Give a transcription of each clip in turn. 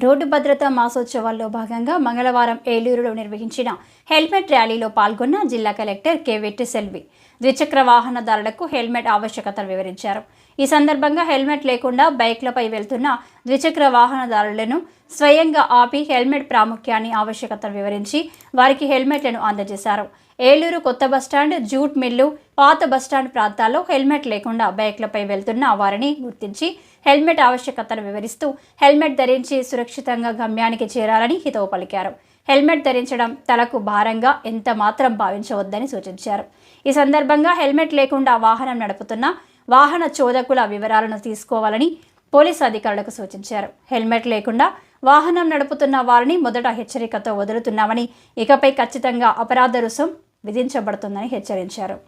Road భద్రతా మాసోత్సవాల్లో భాగంగా మంగళవారం ఏలూరులో నిర్వహించిన హెల్మెట్ ర్యాలీలో పాల్గొన్న జిల్లా కలెక్టర్ కె వెట్టిసెల్వి ద్విచక్ర వాహనదారులకు హెల్మెట్ ఆవశ్యకతను వివరించారు. ఈ సందర్భంగా హెల్మెట్ లేకుండా బైక్లపై వెళ్తున్న ద్విచక్ర వాహనదారులను స్వయంగా ఆపి హెల్మెట్ ప్రాముఖ్యాన్ని ఆవశ్యకతను వివరించి వారికి హెల్మెట్లను అందజేశారు. ఏలూరు కొత్త బస్టాండ్, జూట్ మిల్లు, పాత బస్టాండ్ ప్రాంతాల్లో హెల్మెట్ లేకుండా బైక్లపై వెళ్తున్న వారిని గుర్తించి హెల్మెట్ ఆవశ్యకతను వివరిస్తూ హెల్మెట్ ధరించి సురక్షితంగా గమ్యానికి చేరాలని హితవు పలికారు. హెల్మెట్ ధరించడం తలకు భారంగా ఎంత మాత్రం భావించవద్దని సూచించారు. ఈ సందర్భంగా హెల్మెట్ లేకుండా వాహనం నడుపుతున్న వాహన చోదకుల వివరాలను తీసుకోవాలని పోలీసు అధికారులకు సూచించారు. హెల్మెట్ లేకుండా వాహనం నడుపుతున్న వారిని మొదట హెచ్చరికతో వదులుతున్నామని, ఇకపై ఖచ్చితంగా అపరాధ రుసుం విధించబడుతుందని హెచ్చరించారు.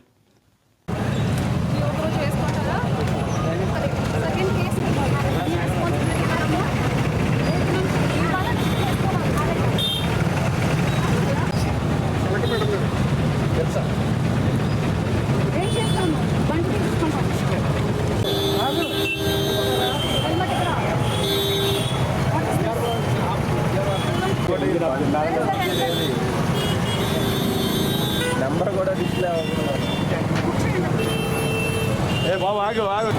నెంబర్ కూడా డిస్ప్లే అవుతుంది. ఏ బాబు ఆగు ఆగు.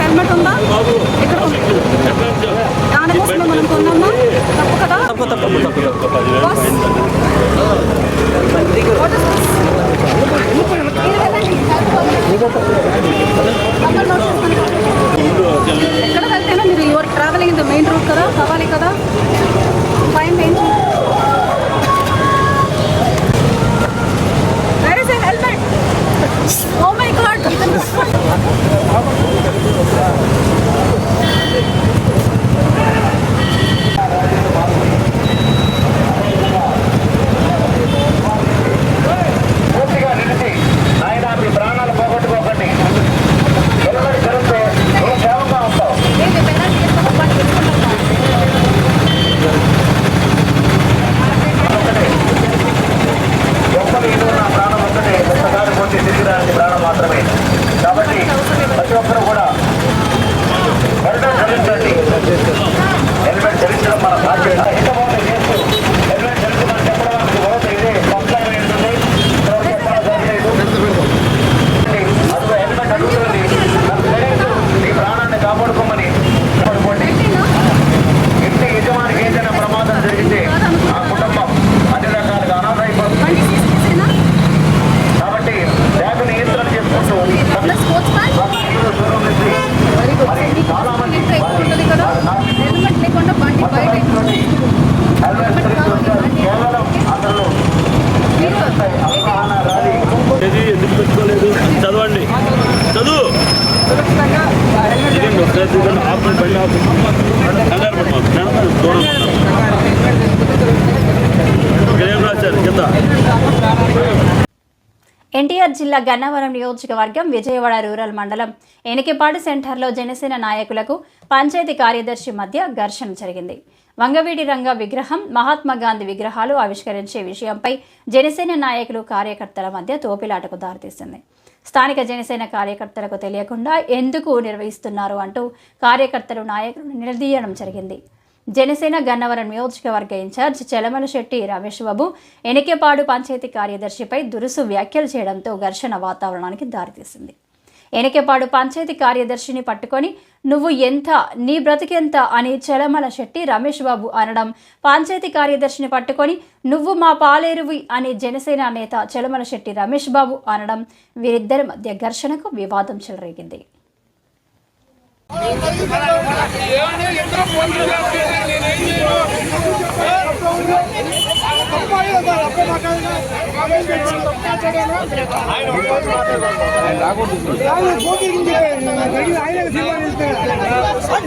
హెల్మెట్ ఉందా? ఇక్కడ ఆనమోస్లో మనం కొన్నామా? తప్పు కదా? ఎక్కడ వెళ్తేనా మీరు your travelling in the main route కదా, కావాలి కదా. ఫైన్ ఏంటి? Where is the helmet? Oh my God! కాబట్టి ప్రతి ఒక్కరు కూడా హెల్మెట్ ధరించండి. హెల్మెట్ ధరించడం మన బాధ్యత. హెల్మెట్ ధరించమని చెప్పడానికి మొదట ఇదే కంప్లైంట్ ఉంటుంది. అసలు హెల్మెట్ అడుగుతుంది, నీ ప్రాణాన్ని కాపాడుకోమని పడుకోండి. ఇంటి యజమానికి ఏదైనా ప్రమాదం జరిగితే ఆ కుటుంబం అన్ని రకాలుగా అనాథైపోతుంది. కాబట్టి బ్యాగ్ నియంత్రణ చేసుకుంటూ చాలా మంది కేవలం అందరూ ఎందుకు పెట్టుకోలేదు? చదవండి, చదువు. ఎన్టీఆర్ జిల్లా గన్నవరం నియోజకవర్గం విజయవాడ రూరల్ మండలం ఎనికిపాడు సెంటర్లో జనసేన నాయకులకు పంచాయతీ కార్యదర్శి మధ్య ఘర్షణ జరిగింది. వంగవీటి రంగ విగ్రహం, మహాత్మా గాంధీ విగ్రహాలు ఆవిష్కరించే విషయంపై జనసేన నాయకులు, కార్యకర్తల మధ్య తోపిలాటకు దారితీసింది. స్థానిక జనసేన కార్యకర్తలకు తెలియకుండా ఎందుకు నిర్వహిస్తున్నారు అంటూ కార్యకర్తలు నాయకులను నిలదీయడం జరిగింది. జనసేన గన్నవరం నియోజకవర్గ ఇన్ఛార్జ్ చెలమలశెట్టి రమేష్ బాబు ఎనికేపాడు పంచాయతీ కార్యదర్శిపై దురుసు వ్యాఖ్యలు చేయడంతో ఘర్షణ వాతావరణానికి దారితీసింది. ఎనికేపాడు పంచాయతీ కార్యదర్శిని పట్టుకొని నువ్వు ఎంత, నీ బ్రతికెంత అని చెలమలశెట్టి రమేష్ బాబు అనడం, పంచాయతీ కార్యదర్శిని పట్టుకొని నువ్వు మా పాలేరువి అని జనసేన నేత చెలమలశెట్టి రమేష్ బాబు అనడం, వీరిద్దరి మధ్య ఘర్షణకు వివాదం చెలరేగింది.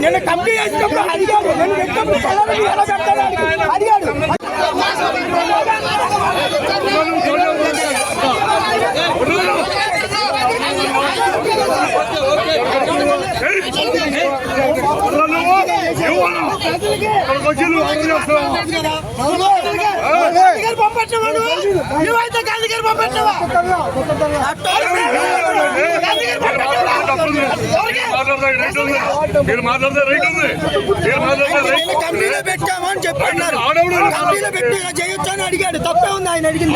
నేను కంప్లీట్ చేసినప్పుడు అడిగాడు, నేను పెట్టినప్పుడు అడిగాడు. మీరు మాట్లాడితే రైట్ ఉంది. కంపెనీలో పెట్టామని చెప్పన్నారు. కంపెనీలో పెట్టి చేయొచ్చు అని అడిగాడు. తప్పే ఉంది ఆయన అడిగింది.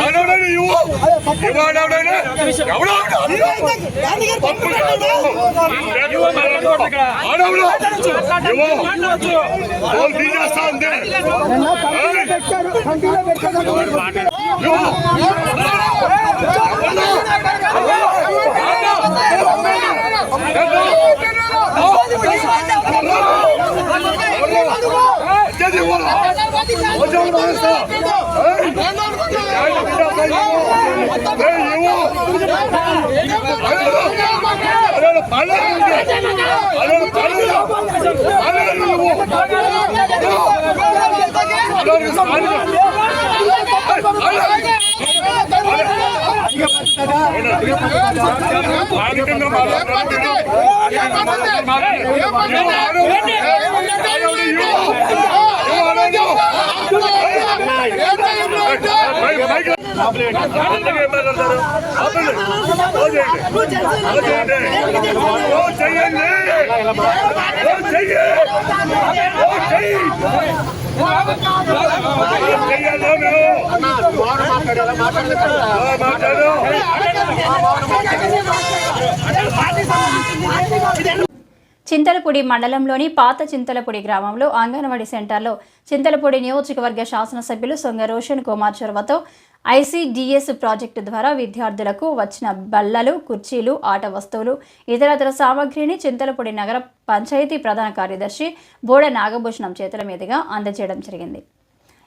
చింతలపూడి మండలంలోని పాత చింతలపూడి గ్రామంలో అంగన్వాడీ సెంటర్లో చింతలపూడి నియోజకవర్గ శాసనసభ్యులు సొంగ రోషన్ కుమార్ చొరవతో ఐసీడీఎస్ ప్రాజెక్టు ద్వారా విద్యార్థులకు వచ్చిన బల్లలు, కుర్చీలు, ఆట వస్తువులు, ఇతరతర సామగ్రిని చింతలపూడి నగర పంచాయతీ ప్రధాన కార్యదర్శి బోడ నాగభూషణం చేతుల మీదుగా అందజేయడం జరిగింది.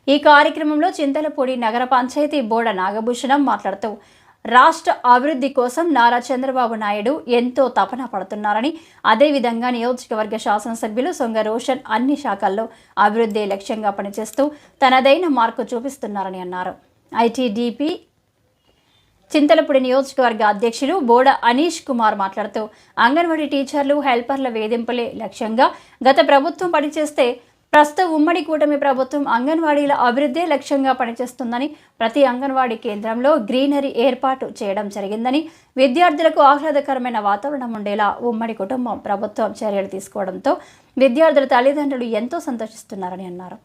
ఈ కార్యక్రమంలో చింతలపూడి నగర పంచాయతీ బోడ నాగభూషణం మాట్లాడుతూ రాష్ట్ర అభివృద్ధి కోసం నారా చంద్రబాబు నాయుడు ఎంతో తపన పడుతున్నారని, అదేవిధంగా నియోజకవర్గ శాసనసభ్యులు సొంగ రోషన్ అన్ని శాఖల్లో అభివృద్ధి లక్ష్యంగా పనిచేస్తూ తనదైన మార్కు చూపిస్తున్నారని అన్నారు. ఐటీడీపీ చింతలపూడి నియోజకవర్గ అధ్యక్షులు బోడ అనీష్ కుమార్ మాట్లాడుతూ అంగన్వాడీ టీచర్లు, హెల్పర్ల వేధింపులే లక్ష్యంగా గత ప్రభుత్వం పనిచేస్తే ప్రస్తుత ఉమ్మడి కూటమి ప్రభుత్వం అంగన్వాడీల అభివృద్ధి లక్ష్యంగా పనిచేస్తుందని, ప్రతి అంగన్వాడీ కేంద్రంలో గ్రీనరీ ఏర్పాటు చేయడం జరిగిందని, విద్యార్థులకు ఆహ్లాదకరమైన వాతావరణం ఉండేలా ఉమ్మడి కుటుంబం ప్రభుత్వం చర్యలు తీసుకోవడంతో విద్యార్థుల తల్లిదండ్రులు ఎంతో సంతోషిస్తున్నారని అన్నారు.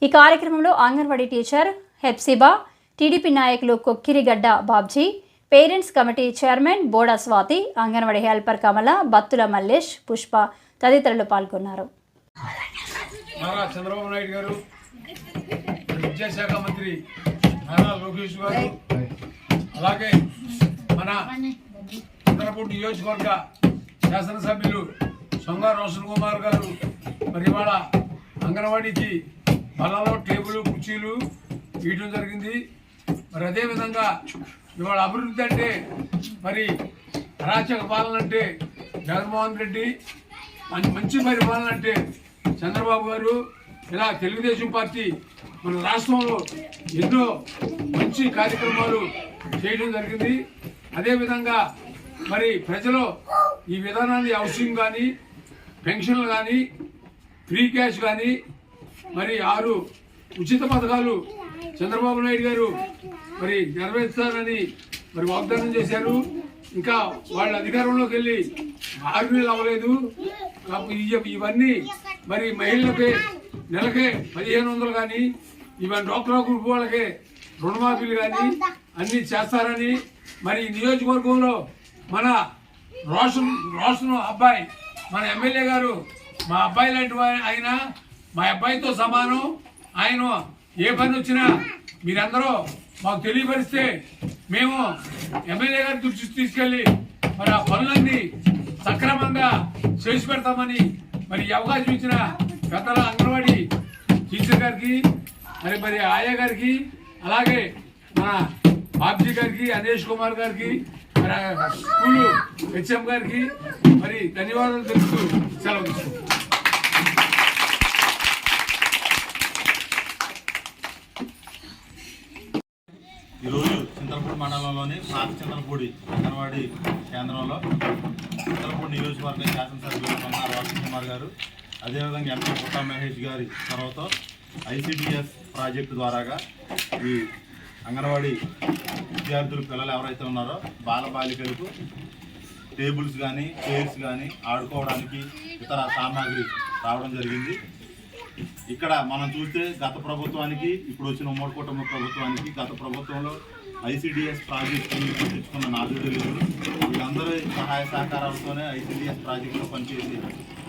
ఈ కార్యక్రమంలో అంగన్వాడీ టీచర్ హెప్సిబా, టీడీపీ నాయకులు Kokkirigadda Babji, parents committee chairman Boda Swathi, anganwadi helper Kamala, Battula Mallesh, Pushpa తదితరులు పాల్గొన్నారు. నారా చంద్రబాబు నాయుడు గారు, విద్యాశాఖ మంత్రి నారా లోకేష్ గారు, అలాగే మన చింతలపూడి నియోజకవర్గ శాసనసభ్యులు సొంగ రోషన్ కుమార్ గారు మరి ఇవాళ అంగన్వాడీకి బల్లలో టేబుల్, కుర్చీలు ఇవ్వడం జరిగింది. మరి అదేవిధంగా ఇవాళ అభివృద్ధి అంటే మరి అరాచక పాలన అంటే జగన్మోహన్ రెడ్డి, మంచి పరిపాలన అంటే చంద్రబాబు గారు, ఇలా తెలుగుదేశం పార్టీ మన రాష్ట్రంలో ఎన్నో మంచి కార్యక్రమాలు చేయడం జరిగింది. అదేవిధంగా మరి ప్రజలు ఈ విధానాన్ని హౌసింగ్ కానీ, పెన్షన్లు కానీ, ఫ్రీ క్యాష్ కానీ, మరి 6 ఉచిత పథకాలు చంద్రబాబు నాయుడు గారు మరి నెరవేర్చాలని మరి వాగ్దానం చేశారు. ఇంకా వాళ్ళ అధికారంలోకి వెళ్ళి 6 నెలలు అవ్వలేదు. ఇవన్నీ మరి మహిళలపై నెలకే 1500 కానీ ఈవెన్ డ్వాక్రా గ్రూప్ వాళ్ళకి రుణమాఫీలు కానీ అన్నీ చేస్తారని, మరి నియోజకవర్గంలో మన రోషన్ అబ్బాయి, మన ఎమ్మెల్యే గారు మా అబ్బాయి లాంటి ఆయన, మా అబ్బాయితో సమానం. ఆయన ఏ పని వచ్చినా మీరందరూ మాకు తెలియపరిస్తే మేము ఎమ్మెల్యే గారి దృష్టికి తీసుకెళ్ళి మరి ఆ పనులన్నీ సక్రమంగా చేసి పెడతామని మరి ఈ అవకాశం ఇచ్చిన పెద్దల అంగన్వాడీ టీచర్ గారికి, మరి ఆయా గారికి, అలాగే మన బాబ్జీ గారికి, అనేష్ కుమార్ గారికి, మరి స్కూలు హెచ్ఎం గారికి మరి ధన్యవాదాలు తెలుపుతూ సెలవు తీసుకుంటాం. ఈరోజు చింతలపూడి మండలంలోని పాత చింతలపూడి అంగన్వాడీ కేంద్రంలో చింతలపూడి నియోజకవర్గ శాసనసభ్యులు రోషన్ కుమార్ గారు, అదేవిధంగా ఎంపీ పుట్టా మహేష్ గారి చొరవతో ICDS ప్రాజెక్టు ద్వారాగా ఈ అంగన్వాడీ విద్యార్థులు పిల్లలు ఎవరైతే ఉన్నారో బాలబాలికలకు టేబుల్స్ కానీ చైర్స్ కానీ ఆడుకోవడానికి ఇతర సామాగ్రి రావడం జరిగింది. ఇక్కడ మనం చూస్తే గత ప్రభుత్వానికి ఇప్పుడు వచ్చిన ఉమ్మడి కుటుంబ ప్రభుత్వానికి గత ప్రభుత్వంలో ICDS ప్రాజెక్టుని తెచ్చుకున్న నాదుడులు వీళ్ళందరూ సహాయ సహకారాలతోనే ICDS ప్రాజెక్టులో పనిచేసి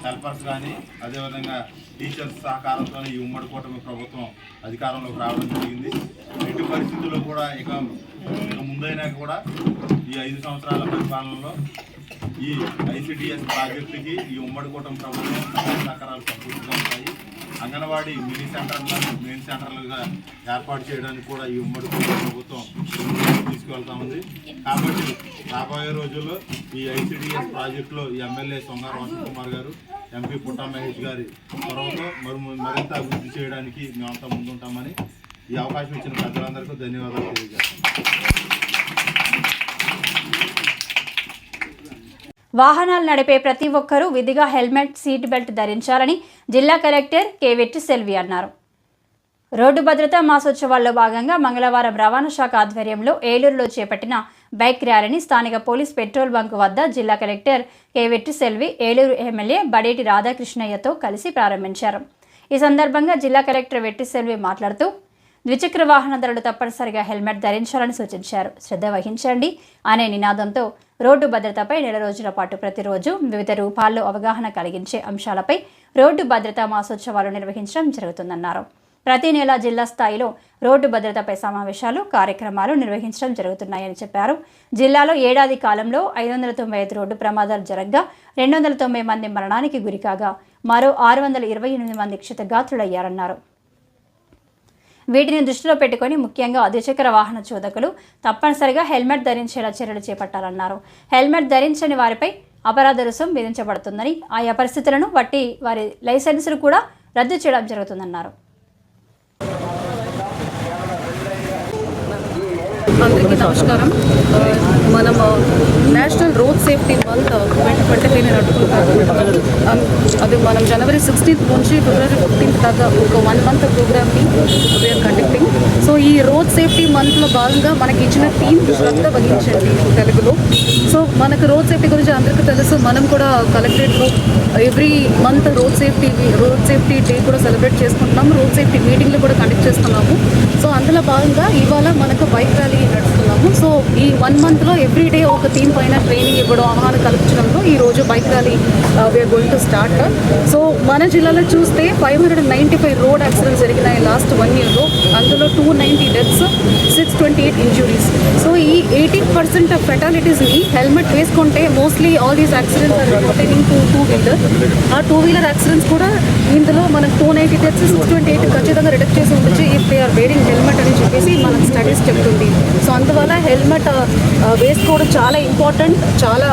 హెల్పర్స్ కానీ అదేవిధంగా టీచర్స్ సహకారంతోనే ఈ ఉమ్మడి కూటమి ప్రభుత్వం అధికారంలోకి రావడం జరిగింది. ఎట్టి పరిస్థితుల్లో కూడా ఇక ముందైనా కూడా ఈ 5 సంవత్సరాల పరిపాలనలో ఈ ICDS ప్రాజెక్టుకి ఈ ఉమ్మడి కూటమి ప్రభుత్వం సహాయ సహకారాలు పూర్తిగా ఉంటాయి. అంగన్వాడీ మినీ సెంటర్లను మెయిన్ సెంటర్లుగా ఏర్పాటు చేయడానికి కూడా ఈ ఉమ్మడి ప్రభుత్వం తీసుకువెళ్తా ఉంది. కాబట్టి రాబోయే రోజుల్లో ఈ ICDS ప్రాజెక్టులో ఈ ఎమ్మెల్యే సొంగ రోషన్ కుమార్ గారు, ఎంపీ పుట్టా మహేష్ గారి త్వరతో మరింత అభివృద్ధి చేయడానికి మేమంతా ముందుంటామని ఈ అవకాశం ఇచ్చిన ప్రజలందరికీ ధన్యవాదాలు తెలియజేస్తాం. వాహనాలు నడిపే ప్రతి ఒక్కరూ విధిగా హెల్మెట్, సీట్ బెల్ట్ ధరించాలని జిల్లా కలెక్టర్ కె వెట్టి సెల్వి అన్నారు. రోడ్డు భద్రతా మాసోత్సవాల్లో భాగంగా మంగళవారం రవాణా శాఖ ఆధ్వర్యంలో ఏలూరులో చేపట్టిన బైక్ ర్యాలీని స్థానిక పోలీస్ పెట్రోల్ బంక్ వద్ద జిల్లా కలెక్టర్ కె వెట్టి సెల్వి, ఏలూరు ఎమ్మెల్యే బడేటి రాధాకృష్ణయ్యతో కలిసి ప్రారంభించారు. ఈ సందర్భంగా జిల్లా కలెక్టర్ వెట్టి సెల్వి మాట్లాడుతూ ద్విచక్ర వాహనదారులు తప్పనిసరిగా హెల్మెట్ ధరించాలని సూచించారు. శ్రద్ధ వహించండి అనే నినాదంతో రోడ్డు భద్రతపై నెల రోజుల పాటు ప్రతిరోజు వివిధ రూపాల్లో అవగాహన కలిగించే అంశాలపై రోడ్డు భద్రతా మాసోత్సవాలు నిర్వహించడం జరుగుతుందన్నారు. ప్రతి నెల జిల్లా స్థాయిలో రోడ్డు భద్రతపై సమావేశాలు, కార్యక్రమాలు నిర్వహించడం జరుగుతున్నాయని చెప్పారు. జిల్లాలో ఏడాది కాలంలో 595 రోడ్డు ప్రమాదాలు జరగగా 290 మంది మరణానికి గురికాగా మరో 628 మంది క్షతగాత్రులయ్యారన్నారు. వీటిని దృష్టిలో పెట్టుకుని ముఖ్యంగా ద్విచక్ర వాహన చోదకులు తప్పనిసరిగా హెల్మెట్ ధరించేలా చర్యలు చేపట్టాలన్నారు. హెల్మెట్ ధరించని వారిపై అపరాధ రుసుం విధించబడుతుందని, ఆయా పరిస్థితులను బట్టి వారి లైసెన్సులు కూడా రద్దు చేయడం జరుగుతుందన్నారు. అందరికీ నమస్కారం. మనం నేషనల్ రోడ్ సేఫ్టీ మంత్ 2023 నడుపుకుంటారు. అది మనం జనవరి 16th నుంచి ఫిబ్రవరి 15th దాకా ఒక 1 month ప్రోగ్రామ్ని వీఆర్ కండక్టింగ్. సో ఈ రోడ్ సేఫ్టీ మంత్లో భాగంగా మనకి ఇచ్చిన థీమ్ శ్రద్ధ వహించండి తెలుగులో. సో మనకు రోడ్ సేఫ్టీ గురించి అందరికీ తెలుసు. మనం కూడా కలెక్టరేట్లో every month road safety day కూడా సెలబ్రేట్ చేసుకుంటున్నాము. రోడ్ సేఫ్టీ మీటింగ్లు కూడా కండక్ట్ చేస్తున్నాము. సో అందులో భాగంగా ఇవాళ మనకు బైక్ ర్యాలీ నడుస్తున్నాము. సో ఈ 1 monthలో ఎవ్రీ డే ఒక థీమ్ పైన ట్రైనింగ్ ఇవ్వడం, అవగాహన కల్పించడంలో ఈరోజు bike rally we're going to start. So మన జిల్లాలో చూస్తే 595 రోడ్ యాక్సిడెంట్స్ జరిగినాయి లాస్ట్ 1 yearలో. అందులో 290 డెత్స్, 628 ఇంజురీస్. సో ఈ 18% ఆఫ్ ఫెటాలిటీస్ని హెల్మెట్ వేసుకుంటే mostly all these accidents are reporting to 2-wheeler. ఆ 2-wheeler యాక్సిడెంట్స్ కూడా ఇందులో మనకు 290 డెత్స్, 628 ఖచ్చితంగా రిడక్ట్ చేసి ఉండొచ్చు if they are wearing helmet అని చెప్పేసి మనకు స్టడీస్ చెప్తుంది. సో అందువల్ల హెల్మెట్ వేసుకోవడం చాలా ఇంపార్టెంట్. చాలా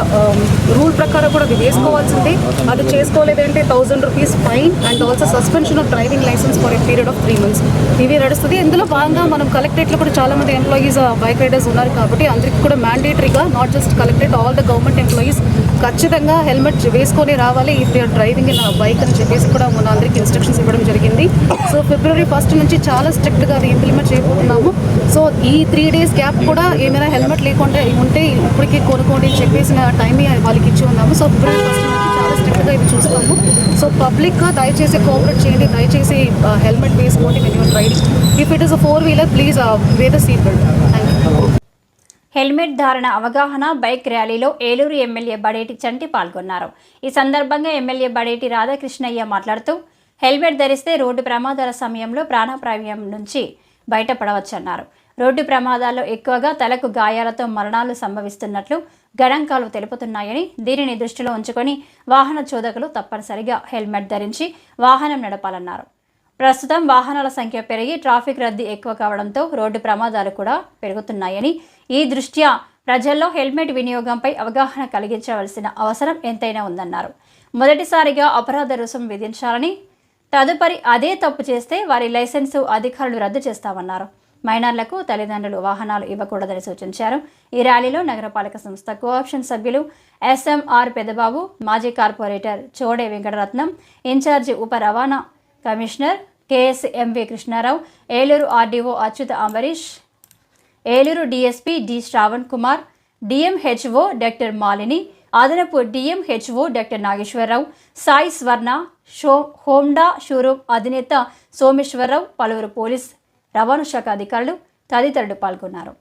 రూల్ ప్రకారం కూడా అది వేసుకోవాల్సిందే. అది చేసుకోలేదంటే 1000 rupees fine and also suspension of driving licence for a period of 3 months ఇవి నడుస్తుంది. ఇందులో భాగంగా మనం కలెక్టరేట్లో కూడా చాలా మంది ఎంప్లాయీస్ బైక్ రైడర్స్ ఉన్నారు కాబట్టి అందరికీ కూడా మ్యాండేటరీగా, not just collectorate, all the government employees ఖచ్చితంగా హెల్మెట్ వేసుకొని రావాలి if they are driving in bike అని చెప్పేసి కూడా మన అందరికీ ఇన్స్ట్రక్షన్స్ ఇవ్వడం జరిగింది. సో ఫిబ్రవరి 1st నుంచి చాలా స్ట్రిక్ట్గా అది ఇంప్లిమెంట్ చేయబోతున్నాము. సో ఈ 3 days గ్యాప్ కూడా ఏమైనా హెల్మెట్ లేకుండా ఉంటే ఇప్పటికీ కొనుక్కోండి చెప్పేసిన టైం వాళ్ళకి ఇచ్చి ఉన్నాము. సో ఫిబ్రవరి 1st నుంచి చాలా చాలా స్ట్రిక్ట్గా ఇది చూస్తాము. సో పబ్లిక్గా దయచేసి కోఆపరేట్ చేయండి, దయచేసి హెల్మెట్ వేసుకోండి when you're riding. If it is a 4-wheeler please wear the seat belt. Thank you. Helmet ధారణ అవగాహన బైక్ ర్యాలీలో ఏలూరు ఎమ్మెల్యే బడేటి చంటి పాల్గొన్నారు. ఈ సందర్భంగా ఎమ్మెల్యే బడేటి రాధాకృష్ణయ్య మాట్లాడుతూ హెల్మెట్ ధరిస్తే రోడ్డు ప్రమాదాల సమయంలో ప్రాణాపాయం నుంచి బయటపడవచ్చన్నారు. రోడ్డు ప్రమాదాల్లో ఎక్కువగా తలకు గాయాలతో మరణాలు సంభవిస్తున్నట్లు గణాంకాలు తెలుపుతున్నాయని, దీనిని దృష్టిలో ఉంచుకొని వాహన చోదకులు తప్పనిసరిగా హెల్మెట్ ధరించి వాహనం నడపాలన్నారు. ప్రస్తుతం వాహనాల సంఖ్య పెరిగి ట్రాఫిక్ రద్దీ ఎక్కువ కావడంతో రోడ్డు ప్రమాదాలు కూడా పెరుగుతున్నాయని, ఈ దృష్ట్యా ప్రజల్లో హెల్మెట్ వినియోగంపై అవగాహన కలిగించవలసిన అవసరం ఎంతైనా ఉందన్నారు. మొదటిసారిగా అపరాధ రుసుం విధించాలని, తదుపరి అదే తప్పు చేస్తే వారి లైసెన్సు అధికారులు రద్దు చేస్తామన్నారు. మైనర్లకు తల్లిదండ్రులు వాహనాలు ఇవ్వకూడదని సూచించారు. ఈ ర్యాలీలో నగరపాలక సంస్థ కోఆప్షన్ సభ్యులు SMR పెదబాబు, మాజీ కార్పొరేటర్ చోడే వెంకటరత్నం, ఇన్ఛార్జి ఉప రవాణా commissioner KSMV Krishnarao, Eluru RDO Achyuta Ambarish, Eluru DSP D Sravan Kumar, DMHO doctor Malini, అదనపు DMHO డాక్టర్ నాగేశ్వరరావు, సాయి స్వర్ణ, హోండా షోరూమ్ అధినేత సోమేశ్వరరావు, పలువురు పోలీస్ రవాణా శాఖ అధికారులు తదితరులు పాల్గొన్నారు.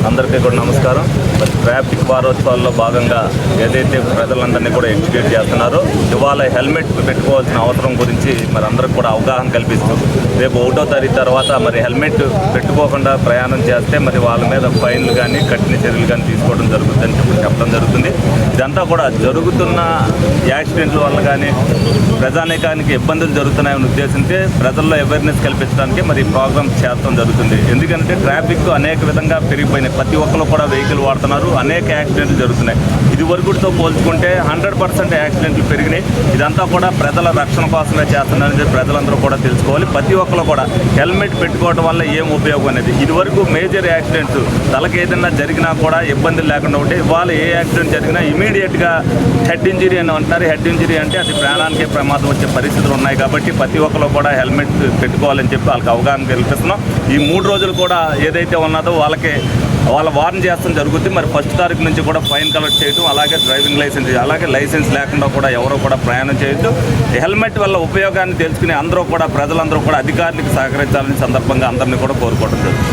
అందరికీ కూడా నమస్కారం. మరి ట్రాఫిక్ వారోత్సవాల్లో భాగంగా ఏదైతే ప్రజలందరినీ కూడా ఎడ్యుకేట్ చేస్తున్నారో, ఇవాళ హెల్మెట్ పెట్టుకోవాల్సిన అవసరం గురించి మరి అందరికి కూడా అవగాహన కల్పిస్తూ, రేపు 1వ తారీఖు తర్వాత మరి హెల్మెట్ పెట్టుకోకుండా ప్రయాణం చేస్తే మరి వాళ్ళ మీద ఫైన్లు కానీ కఠిన చర్యలు కానీ తీసుకోవడం జరుగుతుందని చెప్పడం జరుగుతుంది. ఇదంతా కూడా జరుగుతున్న యాక్సిడెంట్ల వల్ల కానీ ప్రజానీకానికి ఇబ్బందులు జరుగుతున్నాయని ఉద్దేశించి ప్రజల్లో అవేర్నెస్ కల్పించడానికి మరి ప్రోగ్రామ్స్ చేస్తడం జరుగుతుంది. ఎందుకంటే ట్రాఫిక్ అనేక విధంగా పెరిగిపోయినాయి. ప్రతి ఒక్కరు కూడా వెహికల్ వాడుతున్నారు, అనేక యాక్సిడెంట్లు జరుగుతున్నాయి. ఇది వరకుతో పోల్చుకుంటే 100% యాక్సిడెంట్లు పెరిగినాయి. ఇదంతా కూడా ప్రజల రక్షణ కోసమే చేస్తున్నారని ప్రజలందరూ కూడా తెలుసుకోవాలి. ప్రతి ఒక్కరు కూడా హెల్మెట్ పెట్టుకోవడం వల్ల ఏం ఉపయోగం అనేది, ఇది వరకు మేజర్ యాక్సిడెంట్స్ తలకి ఏదైనా జరిగినా కూడా ఇబ్బందులు లేకుండా ఉంటే, ఇవాళ ఏ యాక్సిడెంట్ జరిగినా ఇమీడియట్గా హెడ్ ఇంజరీ అని అంటారు. హెడ్ ఇంజరీ అంటే అది ప్రాణానికే ప్రమాదం వచ్చే పరిస్థితులు ఉన్నాయి. కాబట్టి ప్రతి ఒక్కరు కూడా హెల్మెట్ పెట్టుకోవాలని చెప్పి వాళ్ళకి అవగాహన కల్పిస్తున్నాం. ఈ 3 రోజులు కూడా ఏదైతే ఉన్నదో వాళ్ళ వార్న్ చేస్తాం జరుగుతుంది. మరి 1వ తారీఖు నుంచి కూడా ఫైన్ కలెక్ట్ చేయడం, అలాగే డ్రైవింగ్ లైసెన్స్, అలాగే లైసెన్స్ లేకుండా కూడా ఎవరో కూడా ప్రయాణం చేయొద్దు. హెల్మెట్ వల్ల ఉపయోగాన్ని తెలుసుకుని అందరూ కూడా ప్రజలందరూ కూడా అధికారులకు సహకరించాలని సందర్భంగా అందరినీ కూడా కోరుకోవడం జరుగుతుంది.